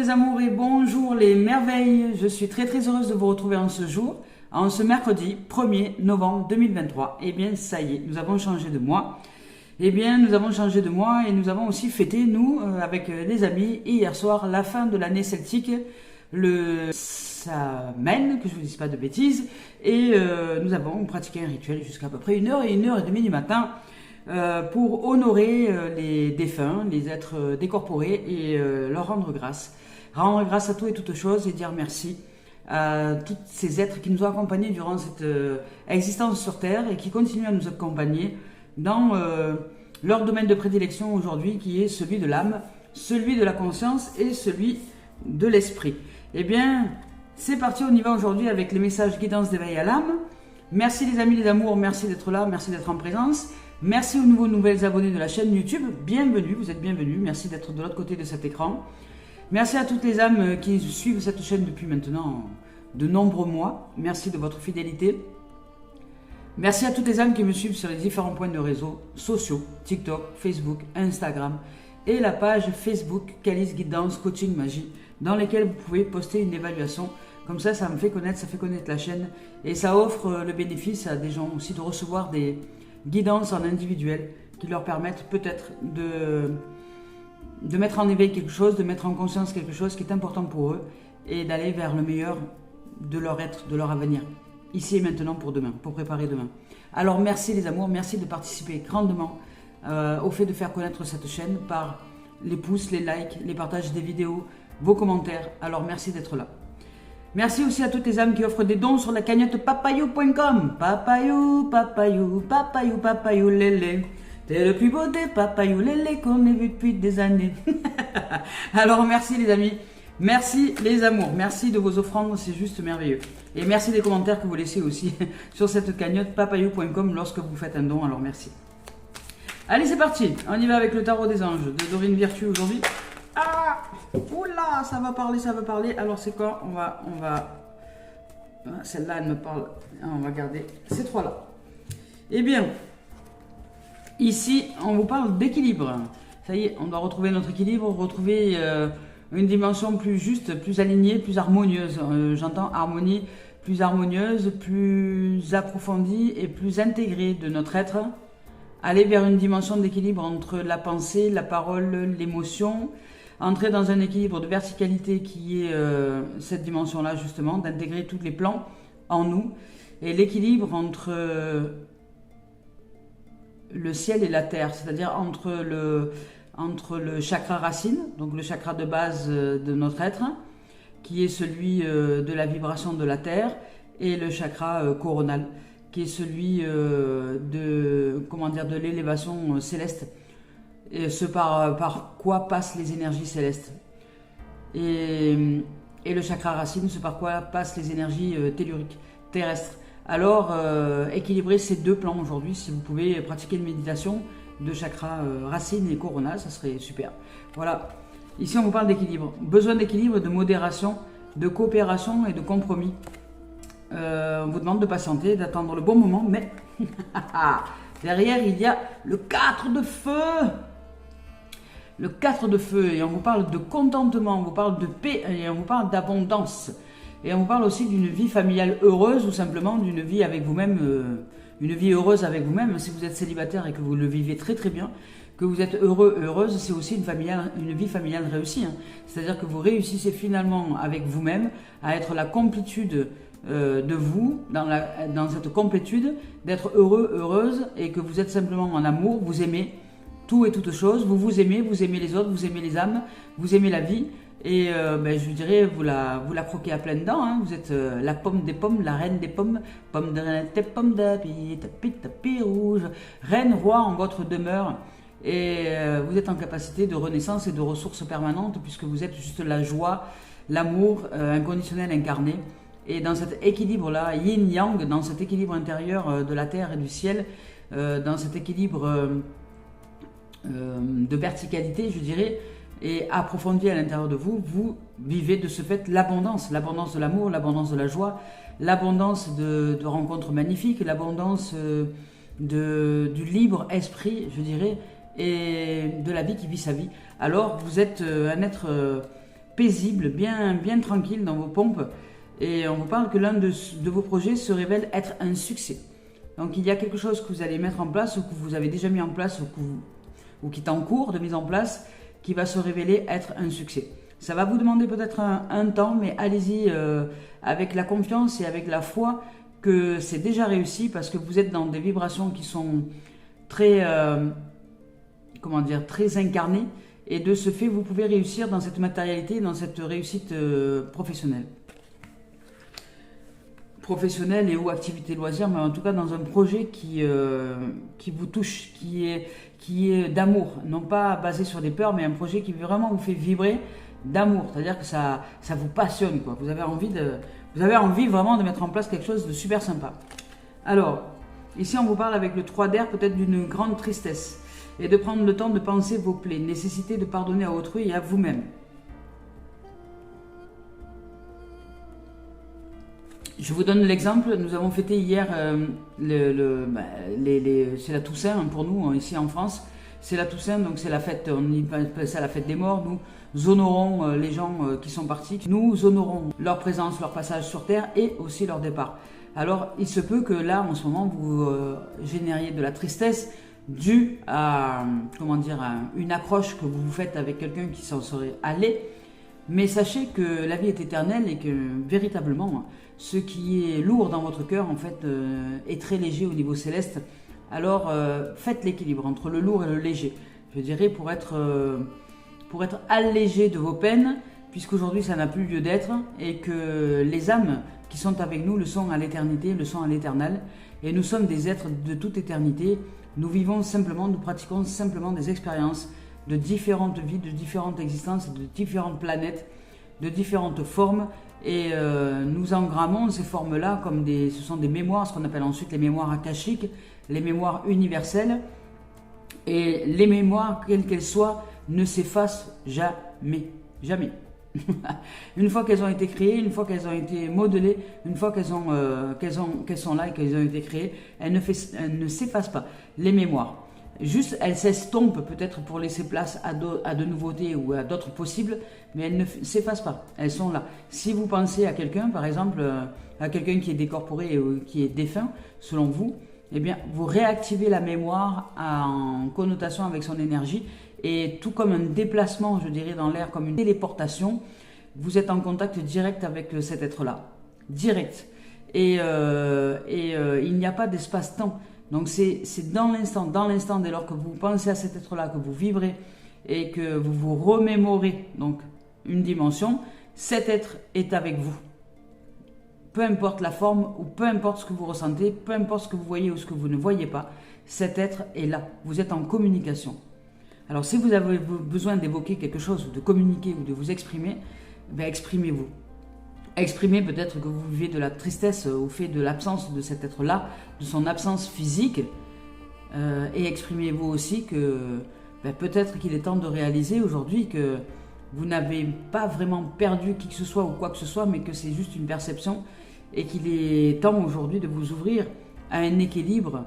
les amours et bonjour les merveilles. Je suis très heureuse de vous retrouver en ce jour, en ce mercredi 1er novembre 2023. Eh bien ça y est, nous avons changé de mois. Eh bien nous avons changé de mois et nous avons aussi fêté, nous, avec les amis, hier soir, la fin de l'année celtique, le Samhain, que je ne vous dise pas de bêtises. Et nous avons pratiqué un rituel jusqu'à peu près 1h et 1h30 du matin. Pour honorer les défunts, les êtres décorporés et leur rendre grâce. Rendre grâce à tout et toutes choses et dire merci à tous ces êtres qui nous ont accompagnés durant cette existence sur Terre et qui continuent à nous accompagner dans leur domaine de prédilection aujourd'hui qui est celui de l'âme, celui de la conscience et celui de l'esprit. Eh bien, c'est parti, on y va aujourd'hui avec les messages guidance d'éveil à l'âme. Merci les amis, les amours, merci d'être là, merci d'être en présence. Merci aux nouvelles abonnés de la chaîne YouTube, bienvenue, vous êtes bienvenus, merci d'être de l'autre côté de cet écran. Merci à toutes les âmes qui suivent cette chaîne depuis maintenant de nombreux mois, merci de votre fidélité. Merci à toutes les âmes qui me suivent sur les différents points de réseau sociaux, TikTok, Facebook, Instagram et la page Facebook Calice Guidance Coaching Magie, dans lesquelles vous pouvez poster une évaluation. Comme ça, ça me fait connaître, ça fait connaître la chaîne et ça offre le bénéfice à des gens aussi de recevoir des guidance en individuel qui leur permettent peut-être de mettre en éveil quelque chose, de mettre en conscience quelque chose qui est important pour eux et d'aller vers le meilleur de leur être, de leur avenir, ici et maintenant pour demain, pour préparer demain. Alors merci les amours, merci de participer grandement au fait de faire connaître cette chaîne par les pouces, les likes, les partages des vidéos, vos commentaires. Alors merci d'être là. Merci aussi à toutes les âmes qui offrent des dons sur la cagnotte papayou.com. Papayou, papayou, papayou, papayou, lélé. T'es le plus beau des papayou, lélé qu'on ait vu depuis des années. Alors merci les amis, merci les amours, merci de vos offrandes, c'est juste merveilleux. Et merci des commentaires que vous laissez aussi sur cette cagnotte papayou.com lorsque vous faites un don, alors merci. Allez c'est parti, on y va avec le tarot des anges de Dorine Virtue aujourd'hui. Ah, oula, ça va parler, ça va parler. Alors c'est quoi? On va. Celle-là, elle me parle. On va garder ces trois-là. Eh bien, ici, on vous parle d'équilibre. Ça y est, on doit retrouver notre équilibre, retrouver une dimension plus juste, plus alignée, plus harmonieuse. J'entends harmonie, plus harmonieuse, plus approfondie et plus intégrée de notre être. Aller vers une dimension d'équilibre entre la pensée, la parole, l'émotion. Entrer dans un équilibre de verticalité qui est cette dimension-là justement, d'intégrer tous les plans en nous, et l'équilibre entre le ciel et la terre, c'est-à-dire entre le chakra racine, donc le chakra de base de notre être, qui est celui de la vibration de la terre, et le chakra coronal, qui est celui de l'élévation céleste. Et ce par quoi passent les énergies célestes. Et le chakra racine, ce par quoi passent les énergies telluriques, terrestres. Alors, équilibrez ces deux plans aujourd'hui. Si vous pouvez pratiquer une méditation de chakra racine et coronal, ça serait super. Voilà. Ici, on vous parle d'équilibre. Besoin d'équilibre, de modération, de coopération et de compromis. On vous demande de patienter, d'attendre le bon moment, mais derrière, il y a le 4 de feu. Le 4 de feu, et on vous parle de contentement, on vous parle de paix, et on vous parle d'abondance. Et on vous parle aussi d'une vie familiale heureuse, ou simplement d'une vie avec vous-même, une vie heureuse avec vous-même. Si vous êtes célibataire et que vous le vivez très très bien, que vous êtes heureux, heureuse, c'est aussi une vie familiale réussie. Hein. C'est-à-dire que vous réussissez finalement avec vous-même à être la complétude de vous, dans cette complétude, d'être heureux, heureuse, et que vous êtes simplement en amour, vous aimez tout et toutes choses, vous aimez les autres, vous aimez les âmes, vous aimez la vie, et je dirais, vous la croquez à pleines dents, hein. Vous êtes la pomme des pommes, la reine des pommes, pomme de reine, pomme d'api, tapis rouge, reine, roi en votre demeure, et vous êtes en capacité de renaissance et de ressources permanentes, puisque vous êtes juste la joie, l'amour inconditionnel incarné, et dans cet équilibre-là, yin-yang, dans cet équilibre intérieur de la terre et du ciel, dans cet équilibre de verticalité, je dirais, et approfondi à l'intérieur de vous, vous vivez de ce fait l'abondance de l'amour, l'abondance de la joie, l'abondance de rencontres magnifiques, l'abondance du libre esprit, je dirais, et de la vie qui vit sa vie. Alors vous êtes un être paisible, bien tranquille dans vos pompes. Et on vous parle que l'un de vos projets se révèle être un succès. Donc il y a quelque chose que vous allez mettre en place ou que vous avez déjà mis en place ou qui est en cours de mise en place qui va se révéler être un succès. Ça va vous demander peut-être un temps, mais allez-y avec la confiance et avec la foi que c'est déjà réussi parce que vous êtes dans des vibrations qui sont très, très incarnées et de ce fait vous pouvez réussir dans cette matérialité, dans cette réussite professionnelle et ou activité loisir, mais en tout cas dans un projet qui vous touche, qui est d'amour, non pas basé sur des peurs, mais un projet qui vraiment vous fait vibrer d'amour, c'est-à-dire que ça vous passionne, quoi. Vous avez envie vraiment de mettre en place quelque chose de super sympa. Alors, ici on vous parle avec le 3 d'air peut-être d'une grande tristesse et de prendre le temps de penser vos plaies, nécessité de pardonner à autrui et à vous-même. Je vous donne l'exemple, nous avons fêté hier, c'est la Toussaint pour nous, ici en France. C'est la Toussaint, donc c'est la fête, on appelle ça la fête des morts. Nous honorons les gens qui sont partis. Nous honorons leur présence, leur passage sur Terre et aussi leur départ. Alors, il se peut que là, en ce moment, vous génériez de la tristesse due à, à une accroche que vous vous faites avec quelqu'un qui s'en serait allé. Mais sachez que la vie est éternelle et que véritablement, ce qui est lourd dans votre cœur, en fait, est très léger au niveau céleste. Alors, faites l'équilibre entre le lourd et le léger. Je dirais pour être allégé de vos peines, puisqu'aujourd'hui ça n'a plus lieu d'être, et que les âmes qui sont avec nous le sont à l'éternité, le sont à l'éternel. Et nous sommes des êtres de toute éternité. Nous vivons simplement, nous pratiquons simplement des expériences de différentes vies, de différentes existences, de différentes planètes, de différentes formes. Et nous engrammons ces formes-là comme ce sont des mémoires, ce qu'on appelle ensuite les mémoires akashiques, les mémoires universelles. Et les mémoires, quelles qu'elles soient, ne s'effacent jamais. Jamais. Une fois qu'elles ont été créées, une fois qu'elles ont été modelées, une fois qu'elles sont là et qu'elles ont été créées, elles ne s'effacent pas. Les mémoires. Juste, elles s'estompent peut-être pour laisser place à de nouveautés ou à d'autres possibles, mais elles ne s'effacent pas. Elles sont là. Si vous pensez à quelqu'un, par exemple, à quelqu'un qui est décorporé ou qui est défunt, selon vous, eh bien, vous réactivez la mémoire en connotation avec son énergie. Et tout comme un déplacement, je dirais, dans l'air, comme une téléportation, vous êtes en contact direct avec cet être-là. Direct. Et il n'y a pas d'espace-temps. Donc c'est dans l'instant, dès lors que vous pensez à cet être-là, que vous vibrez et que vous vous remémorez donc une dimension, cet être est avec vous. Peu importe la forme ou peu importe ce que vous ressentez, peu importe ce que vous voyez ou ce que vous ne voyez pas, cet être est là. Vous êtes en communication. Alors si vous avez besoin d'évoquer quelque chose, de communiquer ou de vous exprimer, ben exprimez-vous. Exprimez peut-être que vous vivez de la tristesse au fait de l'absence de cet être-là, de son absence physique, et exprimez-vous aussi que ben peut-être qu'il est temps de réaliser aujourd'hui que vous n'avez pas vraiment perdu qui que ce soit ou quoi que ce soit, mais que c'est juste une perception et qu'il est temps aujourd'hui de vous ouvrir à un équilibre,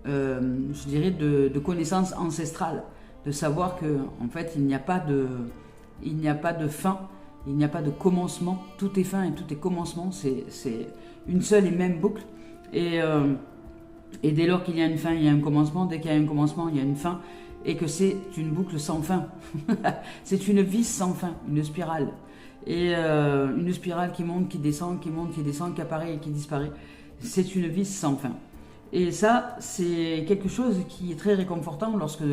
je dirais, de connaissances ancestrales, de savoir que en fait il n'y a pas de fin. Il n'y a pas de commencement, tout est fin et tout est commencement, c'est une seule et même boucle. Et dès lors qu'il y a une fin, il y a un commencement, dès qu'il y a un commencement, il y a une fin, et que c'est une boucle sans fin. C'est une vis sans fin, une spirale. Et une spirale qui monte, qui descend, qui monte, qui descend, qui apparaît et qui disparaît. C'est une vis sans fin. Et ça, c'est quelque chose qui est très réconfortant lorsque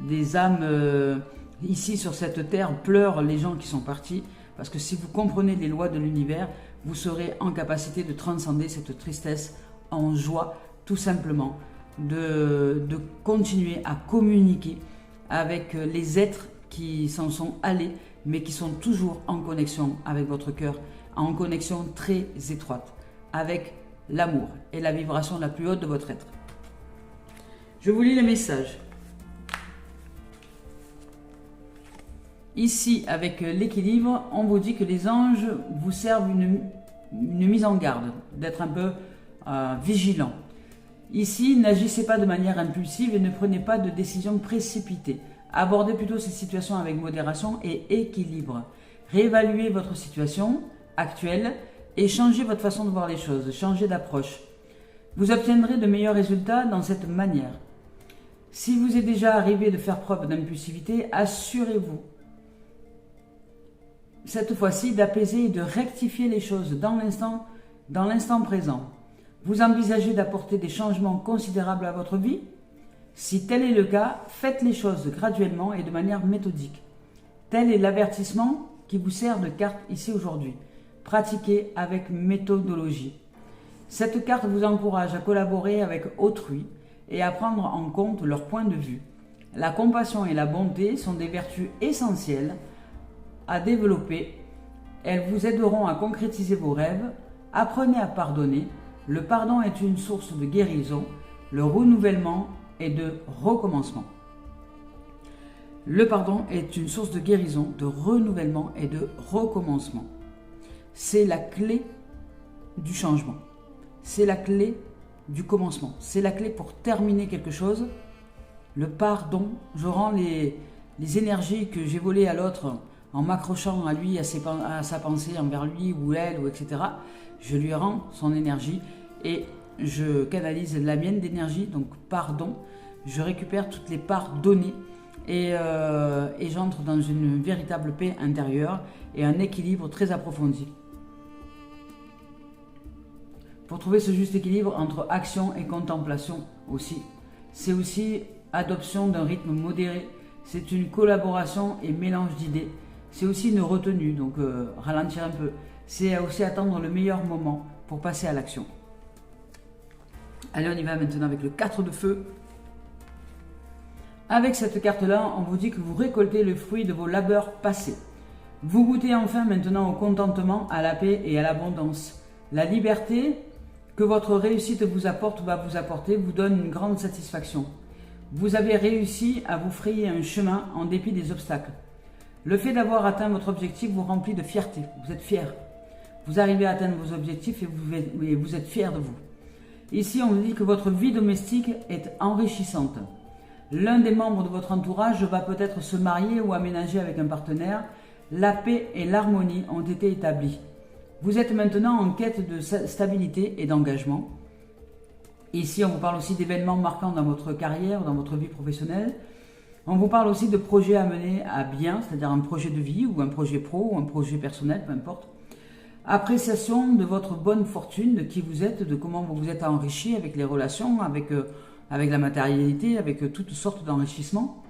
des âmes... ici sur cette terre pleurent les gens qui sont partis, parce que si vous comprenez les lois de l'univers, vous serez en capacité de transcender cette tristesse en joie, tout simplement, de continuer à communiquer avec les êtres qui s'en sont allés, mais qui sont toujours en connexion avec votre cœur, en connexion très étroite, avec l'amour et la vibration la plus haute de votre être. Je vous lis les messages. Ici, avec l'équilibre, on vous dit que les anges vous servent une mise en garde, d'être un peu vigilant. Ici, n'agissez pas de manière impulsive et ne prenez pas de décisions précipitées. Abordez plutôt ces situations avec modération et équilibre. Réévaluez votre situation actuelle et changez votre façon de voir les choses, changez d'approche. Vous obtiendrez de meilleurs résultats dans cette manière. Si vous est déjà arrivé de faire preuve d'impulsivité, assurez-vous cette fois-ci d'apaiser et de rectifier les choses dans l'instant présent. Vous envisagez d'apporter des changements considérables à votre vie? Si tel est le cas, faites les choses graduellement et de manière méthodique. Tel est l'avertissement qui vous sert de carte ici aujourd'hui. Pratiquez avec méthodologie. Cette carte vous encourage à collaborer avec autrui et à prendre en compte leur point de vue. La compassion et la bonté sont des vertus essentielles à développer. Elles vous aideront à concrétiser vos rêves. Apprenez à pardonner. Le pardon est une source de guérison, le renouvellement et de recommencement. Le pardon est une source de guérison, de renouvellement et de recommencement. C'est la clé du changement. C'est la clé du commencement. C'est la clé pour terminer quelque chose. Le pardon, je rends les énergies que j'ai volées à l'autre en m'accrochant à lui, à sa pensée envers lui ou elle, ou etc. Je lui rends son énergie et je canalise la mienne d'énergie, donc pardon. Je récupère toutes les parts données et j'entre dans une véritable paix intérieure et un équilibre très approfondi. Pour trouver ce juste équilibre entre action et contemplation aussi. C'est aussi adoption d'un rythme modéré. C'est une collaboration et mélange d'idées. C'est aussi une retenue, donc ralentir un peu. C'est aussi attendre le meilleur moment pour passer à l'action. Allez, on y va maintenant avec le 4 de feu. Avec cette carte-là, on vous dit que vous récoltez le fruit de vos labeurs passés. Vous goûtez enfin maintenant au contentement, à la paix et à l'abondance. La liberté que votre réussite vous apporte ou va vous apporter vous donne une grande satisfaction. Vous avez réussi à vous frayer un chemin en dépit des obstacles. Le fait d'avoir atteint votre objectif vous remplit de fierté. Vous êtes fier. Vous arrivez à atteindre vos objectifs et vous êtes fier de vous. Ici, on vous dit que votre vie domestique est enrichissante. L'un des membres de votre entourage va peut-être se marier ou aménager avec un partenaire. La paix et l'harmonie ont été établies. Vous êtes maintenant en quête de stabilité et d'engagement. Ici, on vous parle aussi d'événements marquants dans votre carrière, dans votre vie professionnelle. On vous parle aussi de projets à mener à bien, c'est-à-dire un projet de vie ou un projet pro ou un projet personnel, peu importe. Appréciation de votre bonne fortune, de qui vous êtes, de comment vous vous êtes enrichi avec les relations, avec la matérialité, avec toutes sortes d'enrichissements.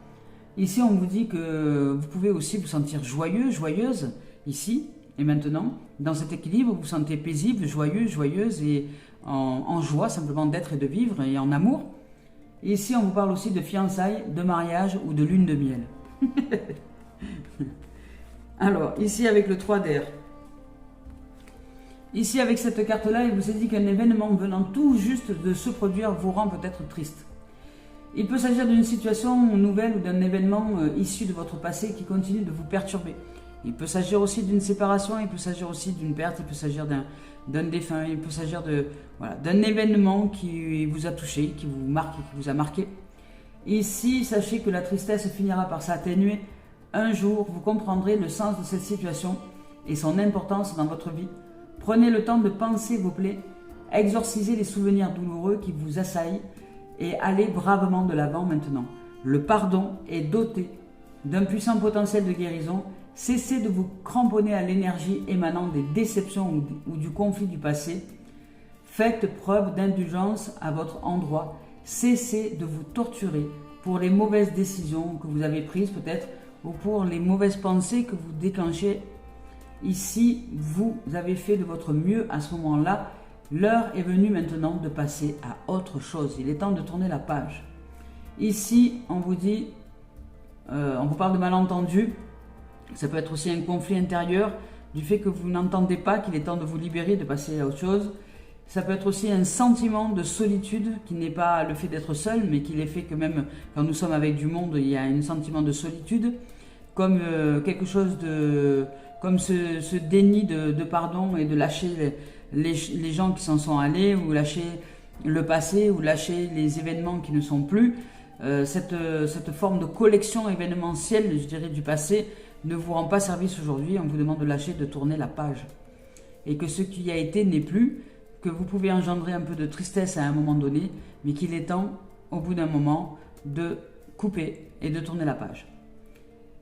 Ici, on vous dit que vous pouvez aussi vous sentir joyeux, joyeuse, ici et maintenant. Dans cet équilibre, vous vous sentez paisible, joyeux, joyeuse et en joie simplement d'être et de vivre et en amour. Et ici, on vous parle aussi de fiançailles, de mariage ou de lune de miel. Alors, ici avec le 3 d'air. Ici, avec cette carte-là, il vous est dit qu'un événement venant tout juste de se produire vous rend peut-être triste. Il peut s'agir d'une situation nouvelle ou d'un événement issu de votre passé qui continue de vous perturber. Il peut s'agir aussi d'une séparation, il peut s'agir aussi d'une perte, il peut s'agir d'un défunt, il peut s'agir d'un événement qui vous a touché, qui vous marque, qui vous a marqué. Ici, sachez que la tristesse finira par s'atténuer. Un jour, vous comprendrez le sens de cette situation et son importance dans votre vie. Prenez le temps de penser vos plaies, exorcisez les souvenirs douloureux qui vous assaillent et allez bravement de l'avant maintenant. Le pardon est doté d'un puissant potentiel de guérison. Cessez de vous cramponner à l'énergie émanant des déceptions ou du conflit du passé. Faites preuve d'indulgence à votre endroit. Cessez de vous torturer pour les mauvaises décisions que vous avez prises peut-être ou pour les mauvaises pensées que vous déclenchez. Ici, vous avez fait de votre mieux à ce moment-là. L'heure est venue maintenant de passer à autre chose. Il est temps de tourner la page. Ici, on vous dit, on vous parle de malentendus. Ça peut être aussi un conflit intérieur, du fait que vous n'entendez pas qu'il est temps de vous libérer, de passer à autre chose. Ça peut être aussi un sentiment de solitude, qui n'est pas le fait d'être seul, mais qui est fait que même quand nous sommes avec du monde, il y a un sentiment de solitude, comme quelque chose de... comme ce déni de pardon et de lâcher les gens qui s'en sont allés, ou lâcher le passé, ou lâcher les événements qui ne sont plus. cette forme de collection événementielle, je dirais, du passé, ne vous rend pas service aujourd'hui. On vous demande de lâcher, de tourner la page. Et que ce qui a été n'est plus, que vous pouvez engendrer un peu de tristesse à un moment donné, mais qu'il est temps, au bout d'un moment, de couper et de tourner la page.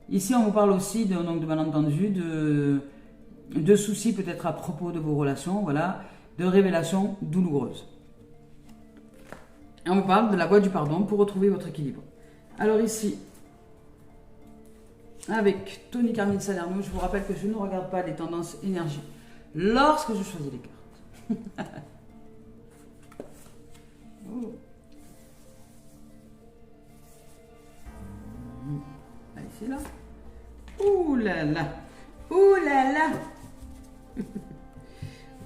Ici, on vous parle aussi donc de malentendus, de soucis peut-être à propos de vos relations, voilà, de révélations douloureuses. Et on vous parle de la voie du pardon pour retrouver votre équilibre. Alors ici, avec Tony Carmine Salerno, je vous rappelle que je ne regarde pas les tendances énergie lorsque je choisis les cartes. Oh. Allez, c'est là. Ouh là là. Ouh là là.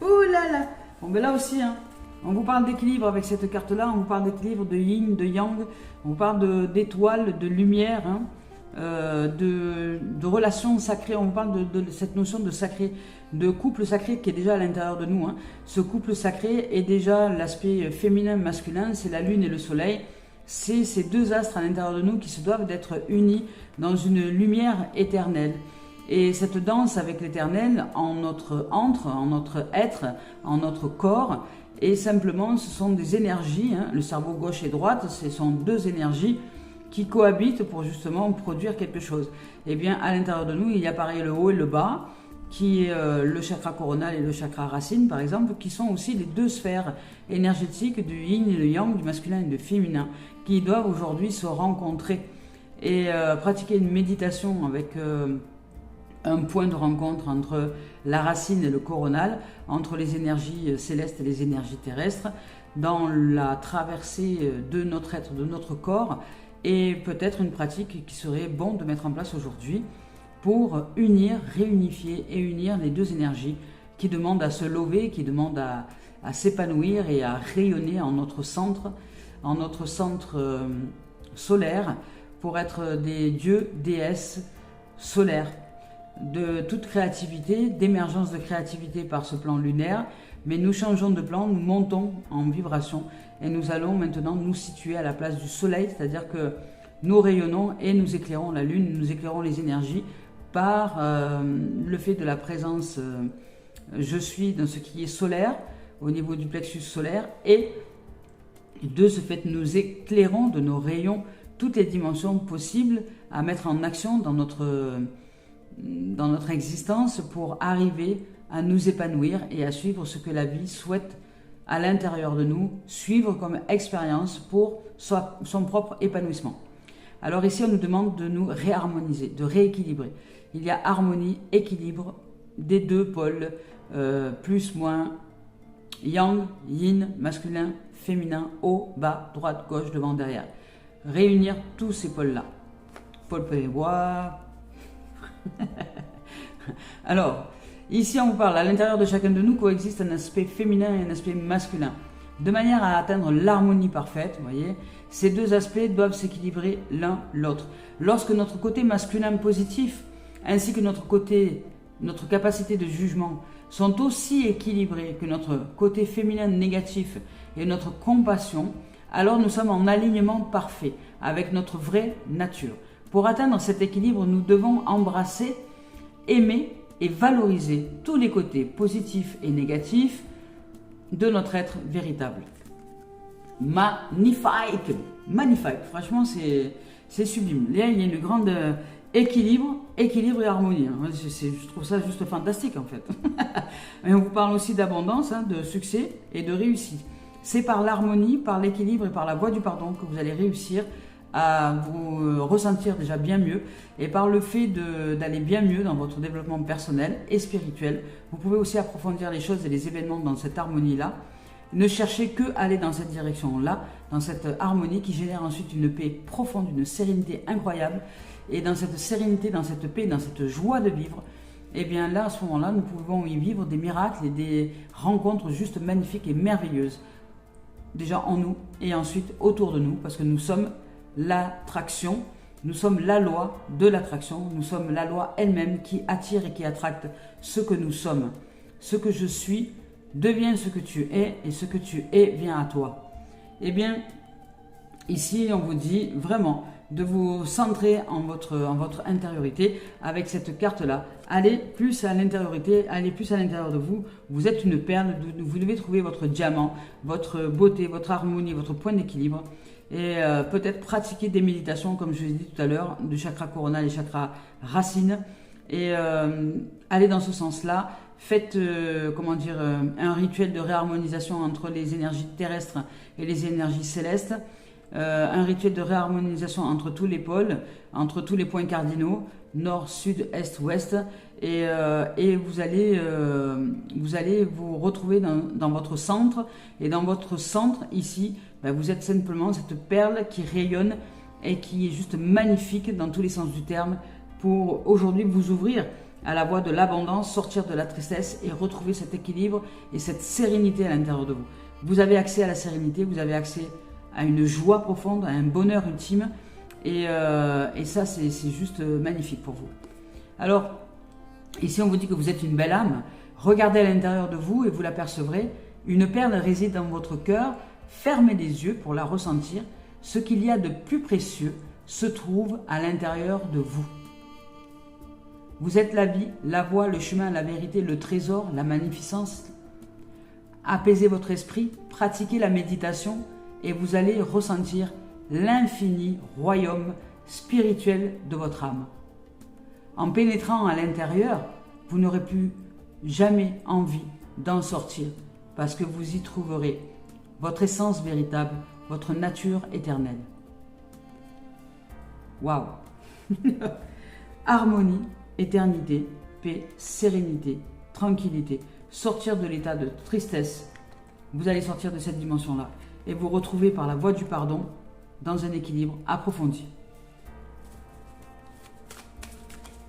Ouh là là. Bon, ben là aussi, hein, on vous parle d'équilibre avec cette carte-là. On vous parle d'équilibre, de yin, de yang. On vous parle d'étoiles, de lumière, hein, de relations sacrées. On vous parle de cette notion de sacré, de couple sacré qui est déjà à l'intérieur de nous. Hein. Ce couple sacré est déjà l'aspect féminin, masculin. C'est la lune et le soleil. C'est ces deux astres à l'intérieur de nous qui se doivent d'être unis dans une lumière éternelle. Et cette danse avec l'éternel en notre entre, en notre être, en notre corps, et simplement ce sont des énergies, hein, le cerveau gauche et droite, ce sont deux énergies qui cohabitent pour justement produire quelque chose. Et bien à l'intérieur de nous, il y a pareil le haut et le bas, qui est le chakra coronal et le chakra racine par exemple, qui sont aussi les deux sphères énergétiques du yin et le yang, du masculin et du féminin, qui doivent aujourd'hui se rencontrer et pratiquer une méditation avec un point de rencontre entre la racine et le coronal, entre les énergies célestes et les énergies terrestres, dans la traversée de notre être, de notre corps, et peut-être une pratique qui serait bon de mettre en place aujourd'hui pour unir, réunifier et unir les deux énergies qui demandent à se lever, qui demandent à s'épanouir et à rayonner en notre centre solaire, pour être des dieux, déesses solaires, de toute créativité, d'émergence de créativité par ce plan lunaire, mais nous changeons de plan, nous montons en vibration et nous allons maintenant nous situer à la place du soleil, c'est-à-dire que nous rayonnons et nous éclairons la lune, nous éclairons les énergies par le fait de la présence je suis dans ce qui est solaire, au niveau du plexus solaire, et de ce fait nous éclairons de nos rayons toutes les dimensions possibles à mettre en action dans notre existence pour arriver à nous épanouir et à suivre ce que la vie souhaite à l'intérieur de nous, suivre comme expérience pour son propre épanouissement. Alors ici, on nous demande de nous réharmoniser, de rééquilibrer. Il y a harmonie, équilibre des deux pôles, plus, moins, yang, yin, masculin, féminin, haut, bas, droite, gauche, devant, derrière. Réunir tous ces pôles-là. Pôle bois. Alors, ici on vous parle, à l'intérieur de chacun de nous coexiste un aspect féminin et un aspect masculin. De manière à atteindre l'harmonie parfaite, vous voyez, ces deux aspects doivent s'équilibrer l'un l'autre. Lorsque notre côté masculin positif, ainsi que notre capacité de jugement, sont aussi équilibrés que notre côté féminin négatif et notre compassion, alors nous sommes en alignement parfait avec notre vraie nature. Pour atteindre cet équilibre, nous devons embrasser, aimer et valoriser tous les côtés positifs et négatifs de notre être véritable. Magnifique, magnifique, franchement c'est sublime. Là, il y a une grande équilibre et harmonie. Je trouve ça juste fantastique en fait. Et on vous parle aussi d'abondance, hein, de succès et de réussite. C'est par l'harmonie, par l'équilibre et par la voie du pardon que vous allez réussir à vous ressentir déjà bien mieux, et par le fait d'aller bien mieux dans votre développement personnel et spirituel, vous pouvez aussi approfondir les choses et les événements dans cette harmonie-là. Ne cherchez que aller dans cette direction-là, dans cette harmonie qui génère ensuite une paix profonde, une sérénité incroyable, et dans cette sérénité, dans cette paix, dans cette joie de vivre, et bien là, à ce moment-là, nous pouvons y vivre des miracles et des rencontres juste magnifiques et merveilleuses, déjà en nous et ensuite autour de nous, parce que nous sommes l'attraction, nous sommes la loi de l'attraction, nous sommes la loi elle-même qui attire et qui attracte ce que nous sommes. Ce que je suis devient ce que tu es, et ce que tu es vient à toi. Eh bien, ici, on vous dit vraiment de vous centrer en votre intériorité avec cette carte-là. Allez plus à l'intériorité, allez plus à l'intérieur de vous. Vous êtes une perle, vous devez trouver votre diamant, votre beauté, votre harmonie, votre point d'équilibre. Et peut-être pratiquer des méditations, comme je l'ai dit tout à l'heure, du chakra coronal et chakra racine. Et allez dans ce sens-là. Faites un rituel de réharmonisation entre les énergies terrestres et les énergies célestes. Un rituel de réharmonisation entre tous les pôles, entre tous les points cardinaux, nord, sud, est, ouest, et vous allez vous retrouver dans votre centre, et dans votre centre, ici, vous êtes simplement cette perle qui rayonne et qui est juste magnifique dans tous les sens du terme, pour aujourd'hui vous ouvrir à la voie de l'abondance, sortir de la tristesse et retrouver cet équilibre et cette sérénité à l'intérieur de vous. Vous avez accès à la sérénité, vous avez accès à une joie profonde, à un bonheur ultime. Et ça, c'est juste magnifique pour vous. Alors, ici, on vous dit que vous êtes une belle âme. Regardez à l'intérieur de vous et vous l'apercevrez. Une perle réside dans votre cœur. Fermez les yeux pour la ressentir. Ce qu'il y a de plus précieux se trouve à l'intérieur de vous. Vous êtes la vie, la voie, le chemin, la vérité, le trésor, la magnificence. Apaisez votre esprit, pratiquez la méditation et vous allez ressentir l'infini royaume spirituel de votre âme. En pénétrant à l'intérieur, vous n'aurez plus jamais envie d'en sortir parce que vous y trouverez votre essence véritable, votre nature éternelle. Waouh! Harmonie, éternité, paix, sérénité, tranquillité. Sortir de l'état de tristesse. Vous allez sortir de cette dimension-là et vous retrouver par la voie du pardon dans un équilibre approfondi.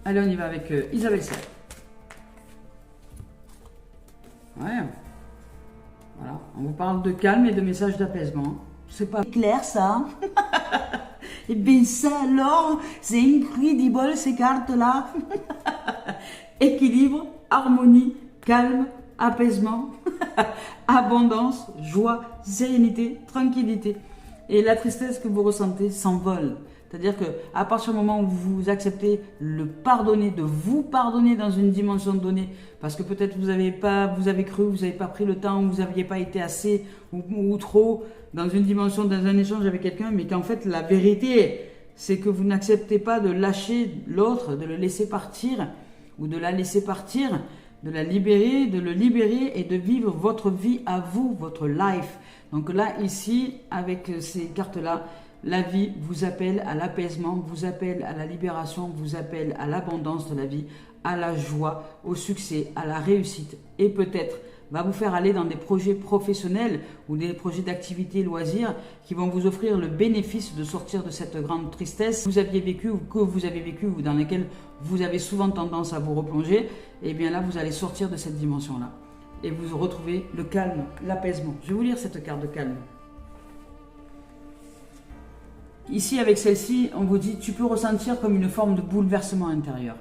Allez, on y va avec Isabelle Serre. Ouais. Voilà, on vous parle de calme et de messages d'apaisement. C'est pas clair ça. Et bien ça alors, c'est incroyable ces cartes-là. Équilibre, harmonie, calme, apaisement, abondance, joie, sérénité, tranquillité. Et la tristesse que vous ressentez s'envole. C'est-à-dire qu'à partir du moment où vous acceptez le pardonner, de vous pardonner dans une dimension donnée, parce que peut-être vous avez cru, vous n'avez pas pris le temps, vous n'aviez pas été assez ou trop dans une dimension, dans un échange avec quelqu'un, mais qu'en fait la vérité, c'est que vous n'acceptez pas de lâcher l'autre, de le laisser partir, ou de la laisser partir, de la libérer, de le libérer et de vivre votre vie à vous, votre life. Donc là, ici, avec ces cartes-là, la vie vous appelle à l'apaisement, vous appelle à la libération, vous appelle à l'abondance de la vie, à la joie, au succès, à la réussite et peut-être va vous faire aller dans des projets professionnels ou des projets d'activité loisirs qui vont vous offrir le bénéfice de sortir de cette grande tristesse que vous aviez vécue ou que vous avez vécue ou dans laquelle vous avez souvent tendance à vous replonger. Et bien là, vous allez sortir de cette dimension-là et vous retrouvez le calme, l'apaisement. Je vais vous lire cette carte de calme. Ici, avec celle-ci, on vous dit, tu peux ressentir comme une forme de bouleversement intérieur.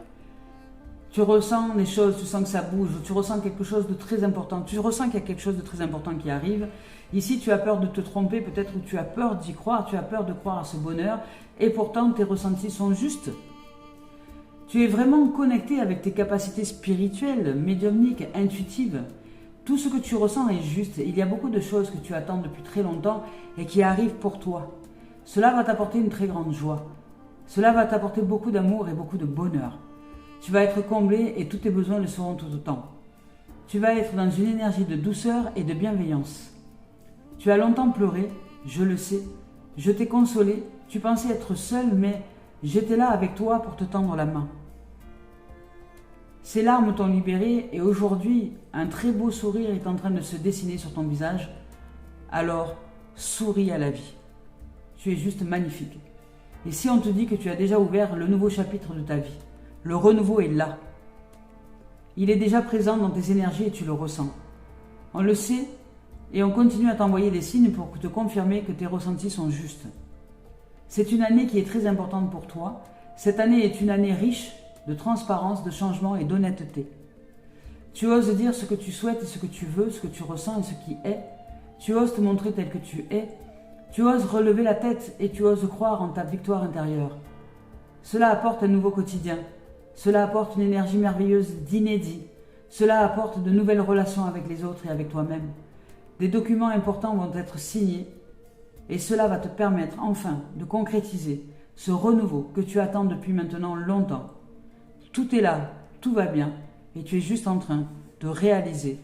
Tu ressens les choses, tu sens que ça bouge, tu ressens quelque chose de très important, tu ressens qu'il y a quelque chose de très important qui arrive. Ici, tu as peur de te tromper, peut-être, ou tu as peur d'y croire, tu as peur de croire à ce bonheur, et pourtant, tes ressentis sont justes. Tu es vraiment connecté avec tes capacités spirituelles, médiumniques, intuitives. Tout ce que tu ressens est juste. Il y a beaucoup de choses que tu attends depuis très longtemps et qui arrivent pour toi. Cela va t'apporter une très grande joie. Cela va t'apporter beaucoup d'amour et beaucoup de bonheur. Tu vas être comblé et tous tes besoins le seront tout autant. Tu vas être dans une énergie de douceur et de bienveillance. Tu as longtemps pleuré, je le sais. Je t'ai consolé, tu pensais être seul, mais j'étais là avec toi pour te tendre la main. Ces larmes t'ont libéré et aujourd'hui, un très beau sourire est en train de se dessiner sur ton visage. Alors, souris à la vie. Tu es juste magnifique. Et si on te dit que tu as déjà ouvert le nouveau chapitre de ta vie, le renouveau est là. Il est déjà présent dans tes énergies et tu le ressens. On le sait et on continue à t'envoyer des signes pour te confirmer que tes ressentis sont justes. C'est une année qui est très importante pour toi. Cette année est une année riche de transparence, de changement et d'honnêteté. Tu oses dire ce que tu souhaites et ce que tu veux, ce que tu ressens et ce qui est. Tu oses te montrer tel que tu es. Tu oses relever la tête et tu oses croire en ta victoire intérieure. Cela apporte un nouveau quotidien. Cela apporte une énergie merveilleuse d'inédit. Cela apporte de nouvelles relations avec les autres et avec toi-même. Des documents importants vont être signés et cela va te permettre enfin de concrétiser ce renouveau que tu attends depuis maintenant longtemps. Tout est là, tout va bien et tu es juste en train de réaliser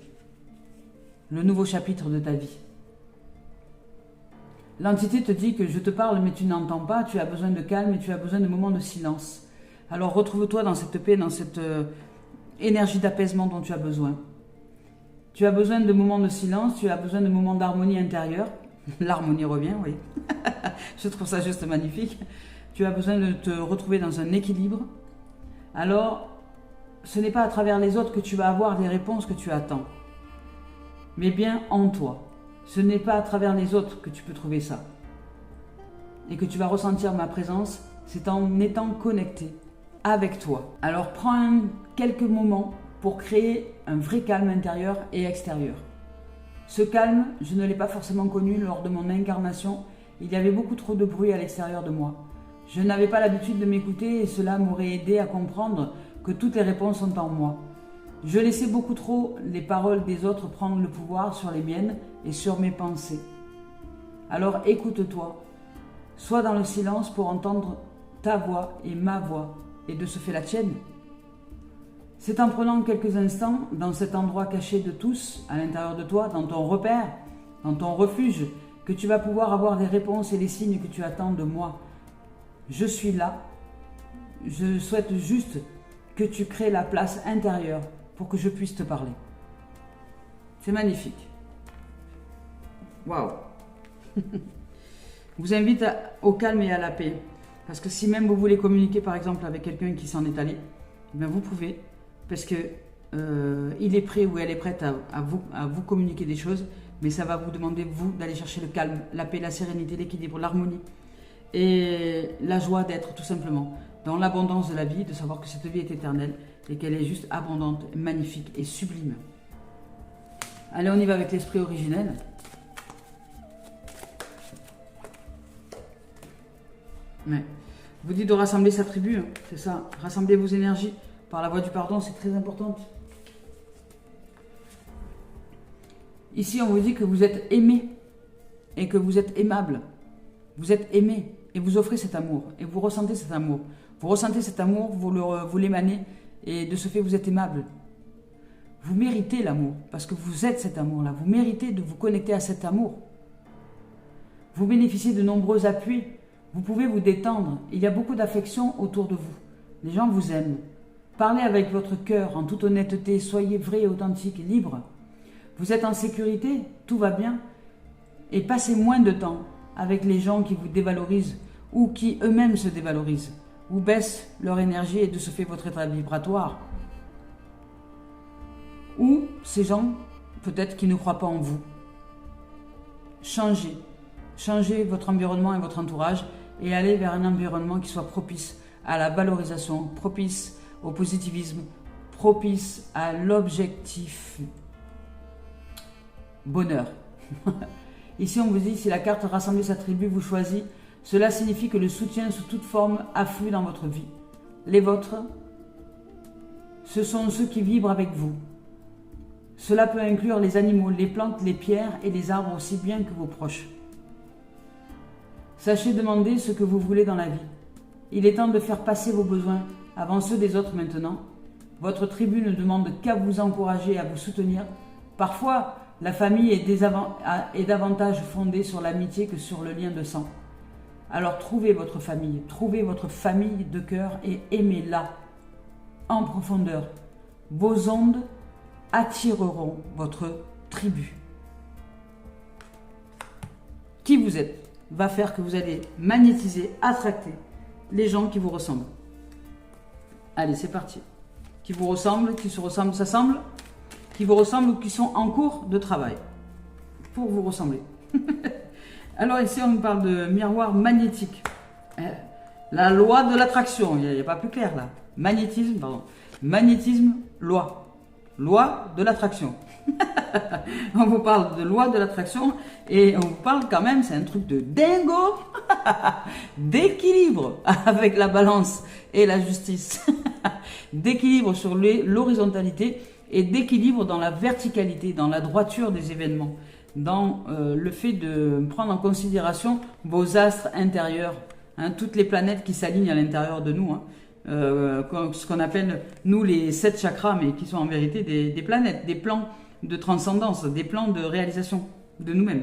le nouveau chapitre de ta vie. L'entité te dit que je te parle mais tu n'entends pas, tu as besoin de calme et tu as besoin de moments de silence. Alors retrouve-toi dans cette paix, dans cette énergie d'apaisement dont tu as besoin. Tu as besoin de moments de silence, tu as besoin de moments d'harmonie intérieure. L'harmonie revient, oui. Je trouve ça juste magnifique. Tu as besoin de te retrouver dans un équilibre. Alors, ce n'est pas à travers les autres que tu vas avoir des réponses que tu attends, mais bien en toi. Ce n'est pas à travers les autres que tu peux trouver ça. Et que tu vas ressentir ma présence, c'est en étant connecté avec toi. Alors prends quelques moments pour créer un vrai calme intérieur et extérieur. Ce calme, je ne l'ai pas forcément connu lors de mon incarnation. Il y avait beaucoup trop de bruit à l'extérieur de moi. Je n'avais pas l'habitude de m'écouter et cela m'aurait aidé à comprendre que toutes les réponses sont en moi. Je laissais beaucoup trop les paroles des autres prendre le pouvoir sur les miennes et sur mes pensées. Alors écoute-toi. Sois dans le silence pour entendre ta voix et ma voix, et de ce fait la tienne. C'est en prenant quelques instants dans cet endroit caché de tous, à l'intérieur de toi, dans ton repère, dans ton refuge, que tu vas pouvoir avoir les réponses et les signes que tu attends de moi. Je suis là. Je souhaite juste que tu crées la place intérieure pour que je puisse te parler. C'est magnifique. Waouh. Je vous invite au calme et à la paix. Parce que si même vous voulez communiquer par exemple avec quelqu'un qui s'en est allé, eh bien vous pouvez. Parce que il est prêt ou elle est prête à vous communiquer des choses. Mais ça va vous demander, vous, d'aller chercher le calme, la paix, la sérénité, l'équilibre, l'harmonie. Et la joie d'être tout simplement dans l'abondance de la vie, de savoir que cette vie est éternelle et qu'elle est juste abondante, magnifique et sublime. Allez, on y va avec l'esprit originel. Ouais. Vous dit de rassembler sa tribu, hein, c'est ça. Rassembler vos énergies par la voie du pardon, c'est très important. Ici, on vous dit que vous êtes aimé et que vous êtes aimable. Vous êtes aimé et vous offrez cet amour et vous ressentez cet amour. Vous ressentez cet amour, vous l'émanez et de ce fait, vous êtes aimable. Vous méritez l'amour parce que vous êtes cet amour-là. Vous méritez de vous connecter à cet amour. Vous bénéficiez de nombreux appuis. Vous pouvez vous détendre. Il y a beaucoup d'affection autour de vous. Les gens vous aiment. Parlez avec votre cœur en toute honnêteté. Soyez vrai et authentique et libre. Vous êtes en sécurité, tout va bien. Et passez moins de temps avec les gens qui vous dévalorisent ou qui eux-mêmes se dévalorisent ou baissent leur énergie et de ce fait votre état vibratoire. Ou ces gens, peut-être, qui ne croient pas en vous. Changez. Changez votre environnement et votre entourage et allez vers un environnement qui soit propice à la valorisation, propice au positivisme, propice à l'objectif bonheur. Ici, on vous dit, si la carte rassembler sa tribu vous choisit, cela signifie que le soutien sous toute forme afflue dans votre vie. Les vôtres, ce sont ceux qui vibrent avec vous. Cela peut inclure les animaux, les plantes, les pierres et les arbres aussi bien que vos proches. Sachez demander ce que vous voulez dans la vie. Il est temps de faire passer vos besoins avant ceux des autres maintenant. Votre tribu ne demande qu'à vous encourager et à vous soutenir. Parfois, la famille est davantage fondée sur l'amitié que sur le lien de sang. Alors trouvez votre famille de cœur et aimez-la en profondeur. Vos ondes attireront votre tribu. Qui vous êtes va faire que vous allez magnétiser, attracter les gens qui vous ressemblent. Allez, c'est parti. Qui vous ressemblent, qui se ressemblent, s'assemblent, qui vous ressemblent ou qui sont en cours de travail pour vous ressembler. Alors ici, on nous parle de miroir magnétique. La loi de l'attraction, il n'y a pas plus clair là. Magnétisme, pardon. Magnétisme, loi. Loi de l'attraction. On vous parle de loi de l'attraction et on vous parle quand même, c'est un truc de dingo, d'équilibre avec la balance et la justice, d'équilibre sur l'horizontalité et d'équilibre dans la verticalité, dans la droiture des événements, dans le fait de prendre en considération vos astres intérieurs, hein, toutes les planètes qui s'alignent à l'intérieur de nous, hein. Ce qu'on appelle nous les 7 chakras, mais qui sont en vérité des planètes, des plans de transcendance, des plans de réalisation de nous-mêmes.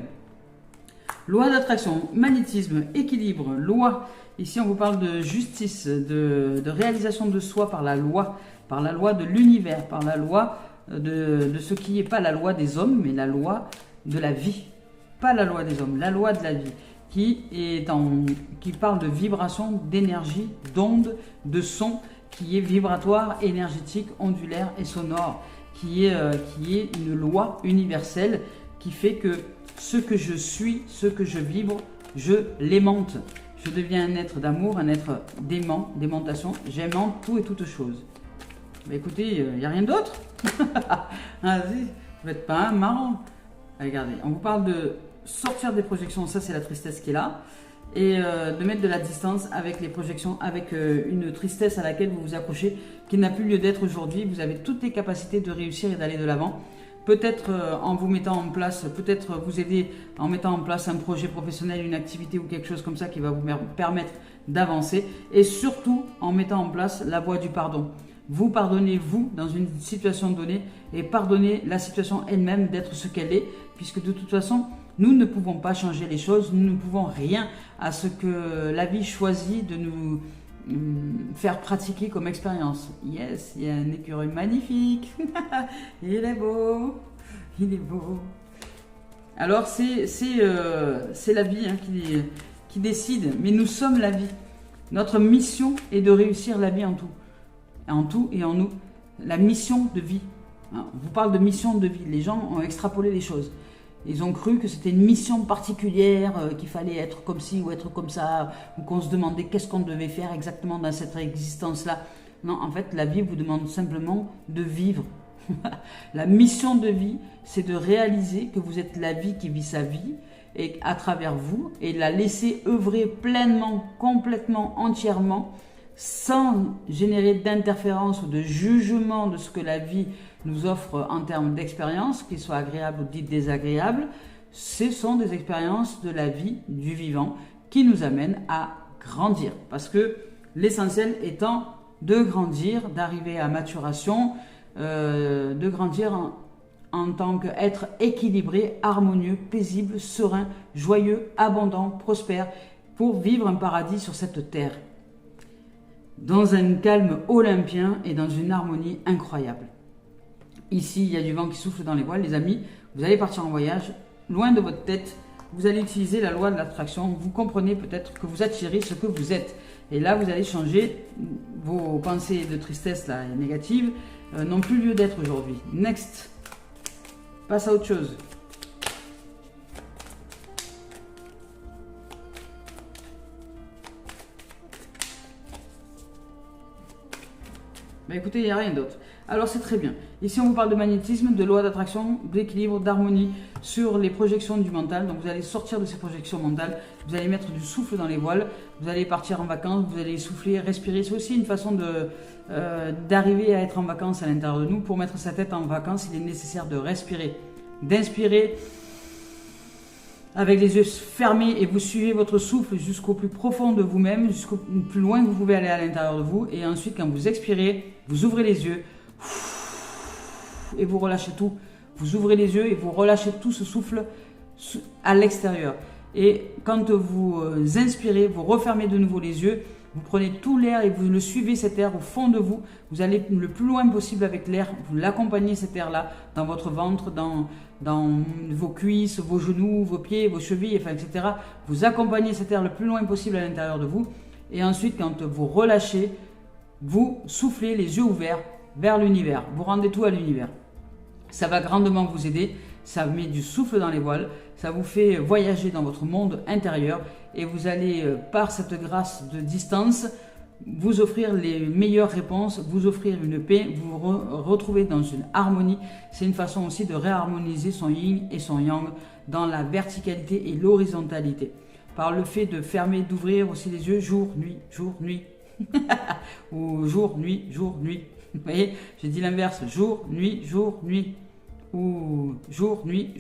Loi d'attraction, magnétisme, équilibre, loi. Ici on vous parle de justice, de réalisation de soi par la loi de l'univers, par la loi de ce qui n'est pas la loi des hommes, mais la loi de la vie. Pas la loi des hommes, la loi de la vie. Qui parle de vibration, d'énergie, d'onde, de son, qui est vibratoire, énergétique, ondulaire et sonore, qui est une loi universelle qui fait que ce que je suis, ce que je vibre, je l'aimante. Je deviens un être d'amour, un être d'aimant, d'aimantation. J'aimante tout et toutes choses. Bah écoutez, il n'y a rien d'autre. Vas-y, vous n'êtes pas marrant. Regardez, on vous parle de sortir des projections, ça c'est la tristesse qui est là, et de mettre de la distance avec les projections, avec une tristesse à laquelle vous vous accrochez, qui n'a plus lieu d'être aujourd'hui. Vous avez toutes les capacités de réussir et d'aller de l'avant. Peut-être en vous mettant en place, peut-être vous aider en mettant en place un projet professionnel, une activité ou quelque chose comme ça qui va vous permettre d'avancer, et surtout en mettant en place la voie du pardon. Vous pardonnez vous dans une situation donnée et pardonnez la situation elle-même d'être ce qu'elle est, puisque de toute façon, nous ne pouvons pas changer les choses, nous ne pouvons rien à ce que la vie choisit de nous faire pratiquer comme expérience. Yes, il y a un écureuil magnifique, il est beau, il est beau. Alors c'est la vie hein, qui décide, mais nous sommes la vie. Notre mission est de réussir la vie en tout et en nous. La mission de vie. On vous parle de mission de vie, les gens ont extrapolé les choses. Ils ont cru que c'était une mission particulière, qu'il fallait être comme ci ou être comme ça, ou qu'on se demandait qu'est-ce qu'on devait faire exactement dans cette existence-là. Non, en fait, la vie vous demande simplement de vivre. La mission de vie, c'est de réaliser que vous êtes la vie qui vit sa vie, et à travers vous, et la laisser œuvrer pleinement, complètement, entièrement, sans générer d'interférence ou de jugement de ce que la vie nous offre en termes d'expériences, qu'ils soient agréables ou dites désagréables. Ce sont des expériences de la vie, du vivant, qui nous amènent à grandir. Parce que l'essentiel étant de grandir, d'arriver à maturation, de grandir en tant qu'être équilibré, harmonieux, paisible, serein, joyeux, abondant, prospère, pour vivre un paradis sur cette terre. Dans un calme olympien et dans une harmonie incroyable. Ici, il y a du vent qui souffle dans les voiles, les amis. Vous allez partir en voyage, loin de votre tête. Vous allez utiliser la loi de l'attraction. Vous comprenez peut-être que vous attirez ce que vous êtes. Et là, vous allez changer. Vos pensées de tristesse là, négatives n'ont plus lieu d'être aujourd'hui. Next. Passe à autre chose. Écoutez, il n'y a rien d'autre. Alors c'est très bien. Ici on vous parle de magnétisme, de loi d'attraction, d'équilibre, d'harmonie sur les projections du mental. Donc vous allez sortir de ces projections mentales, vous allez mettre du souffle dans les voiles, vous allez partir en vacances, vous allez souffler, respirer. C'est aussi une façon d'arriver à être en vacances à l'intérieur de nous. Pour mettre sa tête en vacances, il est nécessaire de respirer, d'inspirer avec les yeux fermés et vous suivez votre souffle jusqu'au plus profond de vous-même, jusqu'au plus loin que vous pouvez aller à l'intérieur de vous. Et ensuite, quand vous expirez, vous ouvrez les yeux et vous relâchez tout. Vous ouvrez les yeux et vous relâchez tout ce souffle à l'extérieur. Et quand vous inspirez, vous refermez de nouveau les yeux, vous prenez tout l'air et vous le suivez, cet air au fond de vous. Vous allez le plus loin possible avec l'air, vous l'accompagnez cet air-là dans votre ventre, dans vos cuisses, vos genoux, vos pieds, vos chevilles, enfin, etc. Vous accompagnez cet air le plus loin possible à l'intérieur de vous. Et ensuite, quand vous relâchez, vous soufflez les yeux ouverts vers l'univers. Vous rendez tout à l'univers. Ça va grandement vous aider. Ça met du souffle dans les voiles. Ça vous fait voyager dans votre monde intérieur. Et vous allez, par cette grâce de distance, vous offrir les meilleures réponses, vous offrir une paix, vous retrouver dans une harmonie. C'est une façon aussi de réharmoniser son yin et son yang dans la verticalité et l'horizontalité. Par le fait de fermer, d'ouvrir aussi les yeux jour, nuit. Ou jour, nuit. Vous voyez, j'ai dit l'inverse, jour, nuit. Ou jour, nuit.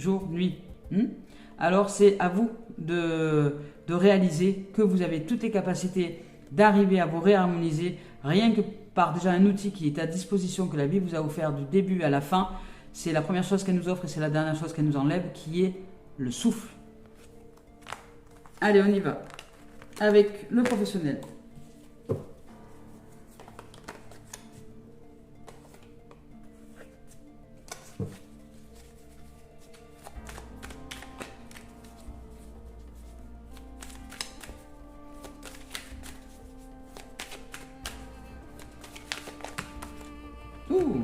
Alors c'est à vous de réaliser que vous avez toutes les capacités d'arriver à vous réharmoniser, rien que par déjà un outil qui est à disposition, que la vie vous a offert du début à la fin. C'est la première chose qu'elle nous offre et c'est la dernière chose qu'elle nous enlève, qui est le souffle. Allez, on y va. Avec le professionnel.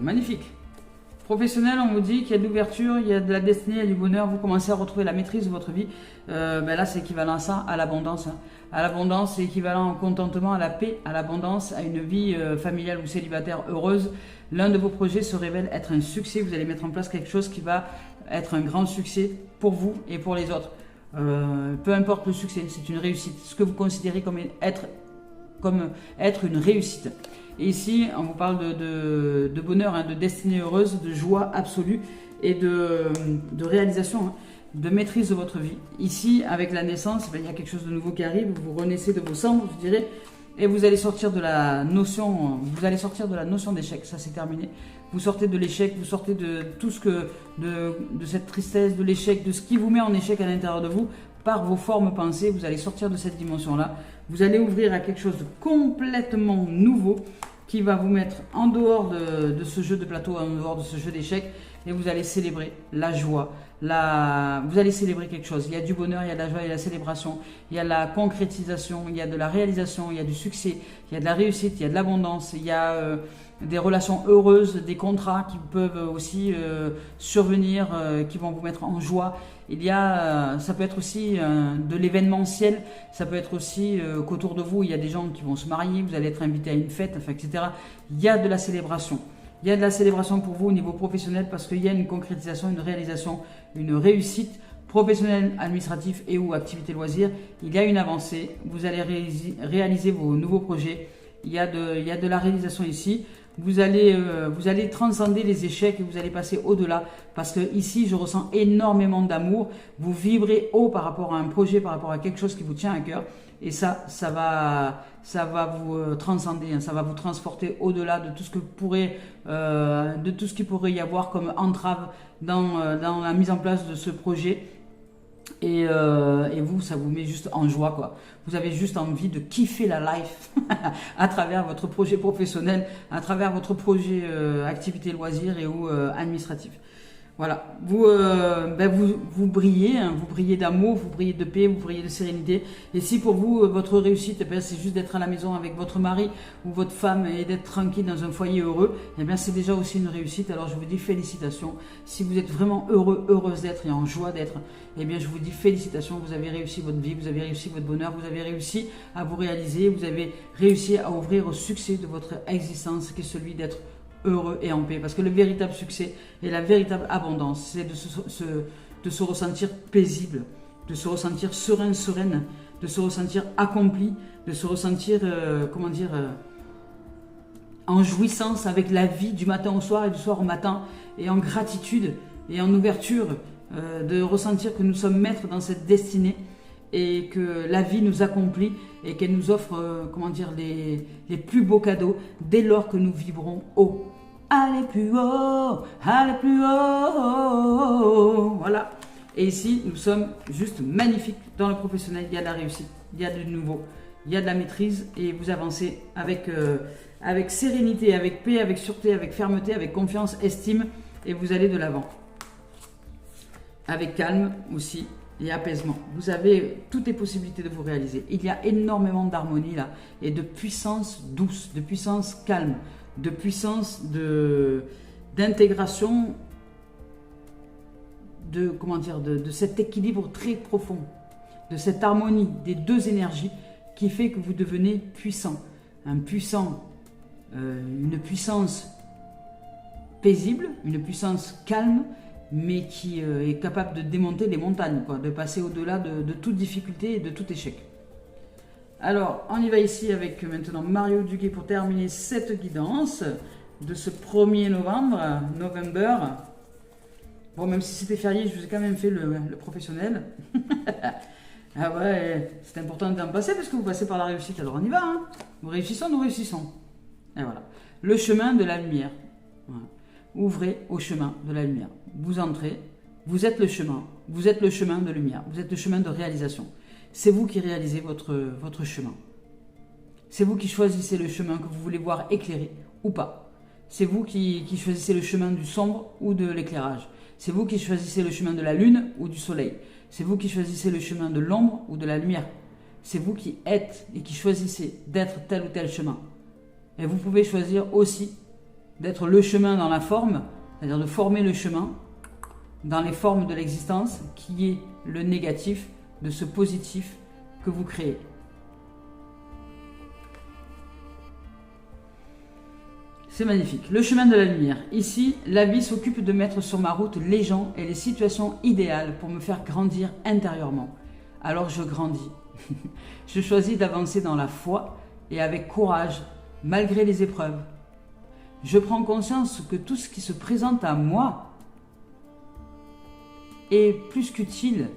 Magnifique. Professionnel, on vous dit qu'il y a de l'ouverture, il y a de la destinée, il y a du bonheur, vous commencez à retrouver la maîtrise de votre vie. Là, c'est équivalent à ça, à l'abondance. À l'abondance, c'est équivalent au contentement, à la paix, à l'abondance, à une vie familiale ou célibataire heureuse. L'un de vos projets se révèle être un succès. Vous allez mettre en place quelque chose qui va être un grand succès pour vous et pour les autres. Peu importe le succès, c'est une réussite. Ce que vous considérez comme être une réussite. Et ici, on vous parle de bonheur, de destinée heureuse, de joie absolue et de réalisation, de maîtrise de votre vie. Ici, avec la naissance, il y a quelque chose de nouveau qui arrive, vous renaissez de vos cendres, je dirais, et vous allez sortir de la notion, d'échec. Ça, c'est terminé. Vous sortez de l'échec, vous sortez de tout ce que, de cette tristesse, de l'échec, de ce qui vous met en échec à l'intérieur de vous, par vos formes pensées. Vous allez sortir de cette dimension-là. Vous allez ouvrir à quelque chose de complètement nouveau, qui va vous mettre en dehors de ce jeu de plateau, en dehors de ce jeu d'échecs, et vous allez célébrer la joie, vous allez célébrer quelque chose. Il y a du bonheur, il y a de la joie, il y a de la célébration, il y a de la concrétisation, il y a de la réalisation, il y a du succès, il y a de la réussite, il y a de l'abondance, il y a des relations heureuses, des contrats qui peuvent aussi survenir, qui vont vous mettre en joie. Ça peut être aussi de l'événementiel, ça peut être aussi qu'autour de vous, il y a des gens qui vont se marier, vous allez être invité à une fête, etc. Il y a de la célébration. Il y a de la célébration pour vous au niveau professionnel parce qu'il y a une concrétisation, une réalisation, une réussite professionnelle, administrative et ou activité loisir. Il y a une avancée, vous allez réaliser vos nouveaux projets. Il y a de la réalisation ici. Vous allez transcender les échecs et vous allez passer au-delà parce que ici je ressens énormément d'amour. Vous vibrez haut par rapport à un projet, par rapport à quelque chose qui vous tient à cœur et ça va vous transcender, ça va vous transporter au-delà de tout ce qui pourrait y avoir comme entrave dans la mise en place de ce projet. Et vous, ça vous met juste en joie, quoi. Vous avez juste envie de kiffer la life à travers votre projet professionnel, à travers votre projet activité loisir et ou administratif. Voilà, vous brillez, vous brillez d'amour, vous brillez de paix, vous brillez de sérénité. Et si pour vous, votre réussite, c'est juste d'être à la maison avec votre mari ou votre femme et d'être tranquille dans un foyer heureux, c'est déjà aussi une réussite. Alors je vous dis félicitations. Si vous êtes vraiment heureux, heureuse d'être et en joie d'être, je vous dis félicitations. Vous avez réussi votre vie, vous avez réussi votre bonheur, vous avez réussi à vous réaliser, vous avez réussi à ouvrir au succès de votre existence qui est celui d'être heureux et en paix, parce que le véritable succès et la véritable abondance, c'est de se ressentir paisible, de se ressentir sereine, de se ressentir accompli, de se ressentir, en jouissance avec la vie du matin au soir et du soir au matin, et en gratitude et en ouverture, de ressentir que nous sommes maîtres dans cette destinée et que la vie nous accomplit et qu'elle nous offre les plus beaux cadeaux dès lors que nous vibrons haut. Allez plus haut, allez plus haut. Voilà. Et ici, nous sommes juste magnifiques dans le professionnel. Il y a de la réussite, il y a du nouveau, il y a de la maîtrise et vous avancez avec sérénité, avec paix, avec sûreté, avec fermeté, avec confiance, estime et vous allez de l'avant. Avec calme aussi. Et apaisement. Vous avez toutes les possibilités de vous réaliser. Il y a énormément d'harmonie là et de puissance douce, de puissance calme, de puissance d'intégration, de cet équilibre très profond, de cette harmonie des deux énergies qui fait que vous devenez puissant. une puissance paisible, une puissance calme, mais qui est capable de démonter les montagnes, quoi, de passer au-delà de toute difficulté et de tout échec. Alors, on y va ici avec maintenant Mario Duguay pour terminer cette guidance de ce 1er novembre. Bon, même si c'était férié, je vous ai quand même fait le professionnel. Ah ouais, c'est important d'en passer parce que vous passez par la réussite. Alors on y va, hein. Nous réussissons. Et voilà. Le chemin de la lumière. Voilà. Ouvrez au chemin de la lumière. Vous entrez, vous êtes le chemin. Vous êtes le chemin de lumière. Vous êtes le chemin de réalisation. C'est vous qui réalisez votre chemin. C'est vous qui choisissez le chemin que vous voulez voir éclairé ou pas. C'est vous qui choisissez le chemin du sombre ou de l'éclairage. C'est vous qui choisissez le chemin de la lune ou du soleil. C'est vous qui choisissez le chemin de l'ombre ou de la lumière. C'est vous qui êtes et qui choisissez d'être tel ou tel chemin. Et vous pouvez choisir aussi d'être le chemin dans la forme, c'est-à-dire de former le chemin dans les formes de l'existence qui est le négatif de ce positif que vous créez. C'est magnifique. Le chemin de la lumière. Ici, la vie s'occupe de mettre sur ma route les gens et les situations idéales pour me faire grandir intérieurement. Alors je grandis. Je choisis d'avancer dans la foi et avec courage, malgré les épreuves. Je prends conscience que tout ce qui se présente à moi est plus qu'utile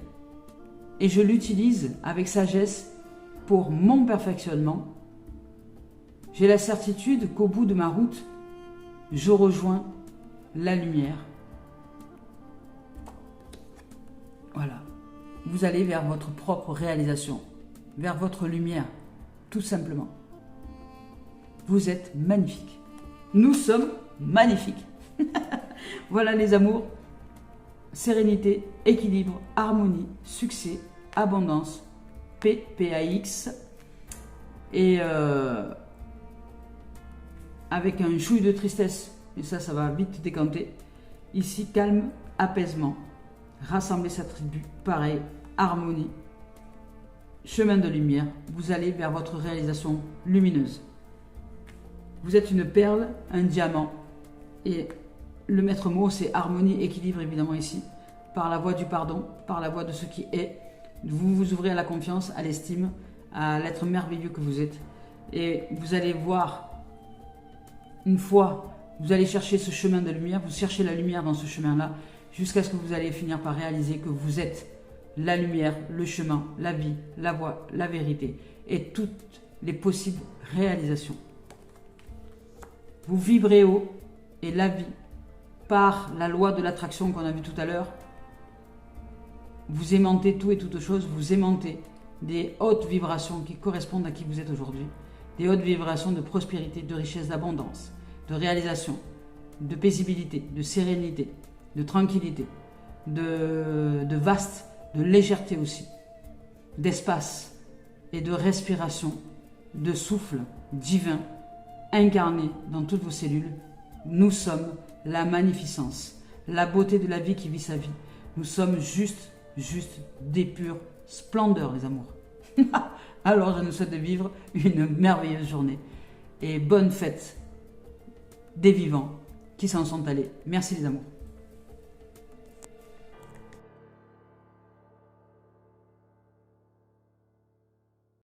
et je l'utilise avec sagesse pour mon perfectionnement. J'ai la certitude qu'au bout de ma route, je rejoins la lumière. Voilà. Vous allez vers votre propre réalisation, vers votre lumière, tout simplement. Vous êtes magnifique. Nous sommes magnifiques. Voilà les amours. Sérénité, équilibre, harmonie, succès, abondance, paix, P-A-X. Et avec un chouille de tristesse, et ça va vite décanter. Ici, calme, apaisement, rassembler sa tribu, pareil, harmonie, chemin de lumière, vous allez vers votre réalisation lumineuse. Vous êtes une perle, un diamant, et le maître mot, c'est harmonie, équilibre, évidemment ici, par la voie du pardon, par la voie de ce qui est. Vous vous ouvrez à la confiance, à l'estime, à l'être merveilleux que vous êtes, et vous allez voir. Une fois, vous allez chercher ce chemin de lumière, vous cherchez la lumière dans ce chemin-là, jusqu'à ce que vous allez finir par réaliser que vous êtes la lumière, le chemin, la vie, la voie, la vérité et toutes les possibles réalisations. Vous vibrez haut et la vie, par la loi de l'attraction qu'on a vue tout à l'heure, vous aimantez tout et toutes choses, vous aimantez des hautes vibrations qui correspondent à qui vous êtes aujourd'hui. Des hautes vibrations de prospérité, de richesse, d'abondance, de réalisation, de paisibilité, de sérénité, de tranquillité, de vaste, de légèreté aussi, d'espace et de respiration, de souffle divin incarné dans toutes vos cellules. Nous sommes la magnificence, la beauté de la vie qui vit sa vie. Nous sommes juste des pures splendeurs, les amours. Alors je nous souhaite de vivre une merveilleuse journée et bonne fête des vivants qui s'en sont allés. Merci les amours.